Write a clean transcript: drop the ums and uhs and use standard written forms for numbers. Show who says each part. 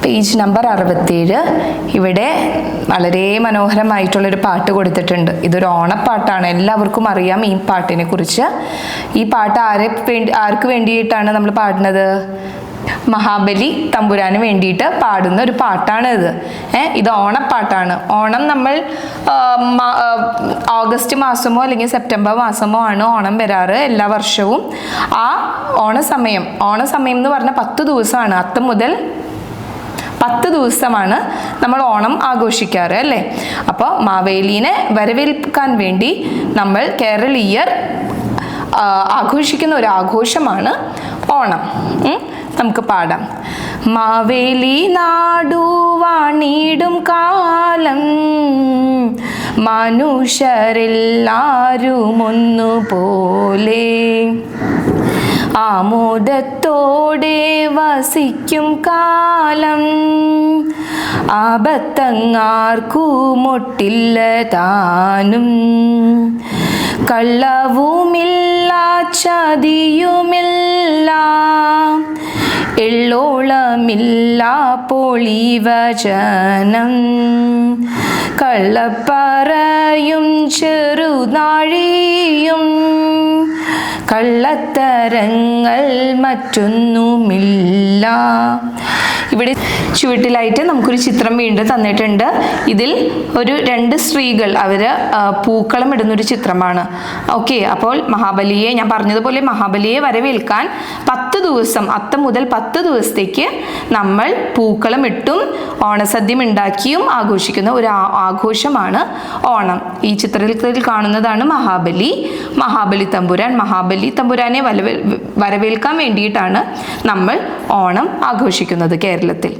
Speaker 1: Page number 67. ഇവിടെ വളരെ മനോഹരമായിട്ടുള്ളൊരു പാട്ട് കൊടുത്തിട്ടുണ്ട്. ഇതൊരു ഓണപ്പാട്ടാണ്. എല്ലാവർക്കും അറിയാം ഈ പാട്ടിനെ കുറിച്ച്. ഈ പാട്ട് ആർക്ക് വേണ്ടിയിട്ടാണ് നമ്മൾ പാടുന്നത്? മഹാബലി തമ്പുരാന് വേണ്ടിയിട്ട് പാടുന്ന ഒരു പാട്ടാണ് ഇത്. ഇത് ഓണപ്പാട്ടാണ്. ഓണം നമ്മൾ ഓഗസ്റ്റ് മാസമോ അല്ലെങ്കിൽ സെപ്റ്റംബർ മാസമോ ആണ് ഓണം വരാറ് എല്ലാ വർഷവും. ആ ഓണസമയം എന്ന് പറഞ്ഞാൽ 10 ദിവസമാണ്. അത്തം മുതൽ 10 ദിവസമാണ് നമ്മൾ ഓണം ആഘോഷിക്കാറ് അല്ലേ? അപ്പോൾ മാവേലീനെ വരവേൽക്കാൻ വേണ്ടി നമ്മൾ കേരളീയർ ആഘോഷിക്കുന്ന ഒരു ആഘോഷമാണ് ഓണം. നമുക്ക് പാടാം. മാവേലി നാടു വാണിടും കാലം മനുഷ്യരെല്ലാരും ഒന്നുപോലെ ആമോദത്തോടെ വസിക്കും കാലം ആപത്തങ്ങാർക്കുമൊട്ടില്ല താനും കള്ളവുമില്ല ചതിയുമില്ല എള്ളോളമില്ല പൊളിവചനം കള്ളപ്പറയും ചെറുനാഴിയും കള്ളത്തരങ്ങൾ മറ്റൊന്നുമില്ല. ഇവിടെ ചുവട്ടിലായിട്ട് നമുക്കൊരു ചിത്രം വീണ്ടും തന്നിട്ടുണ്ട്. ഇതിൽ ഒരു 2 സ്ത്രീകൾ അവർ പൂക്കളം ഇടുന്നൊരു ചിത്രമാണ്. ഓക്കെ, അപ്പോൾ മഹാബലിയെ, ഞാൻ പറഞ്ഞതുപോലെ മഹാബലിയെ വരവേൽക്കാൻ 10 ദിവസം, അത്തം മുതൽ 10 ദിവസത്തേക്ക് നമ്മൾ പൂക്കളം ഇട്ടും ഓണസദ്യം ഉണ്ടാക്കിയും ആഘോഷിക്കുന്ന ഒരു ആഘോഷമാണ് ഓണം. ഈ ചിത്രത്തിൽ കാണുന്നതാണ് മഹാബലി തമ്പുരാനെ വരവേൽക്കാൻ വേണ്ടിയിട്ടാണ് നമ്മൾ ഓണം ആഘോഷിക്കുന്നത് കേരളത്തിൽ.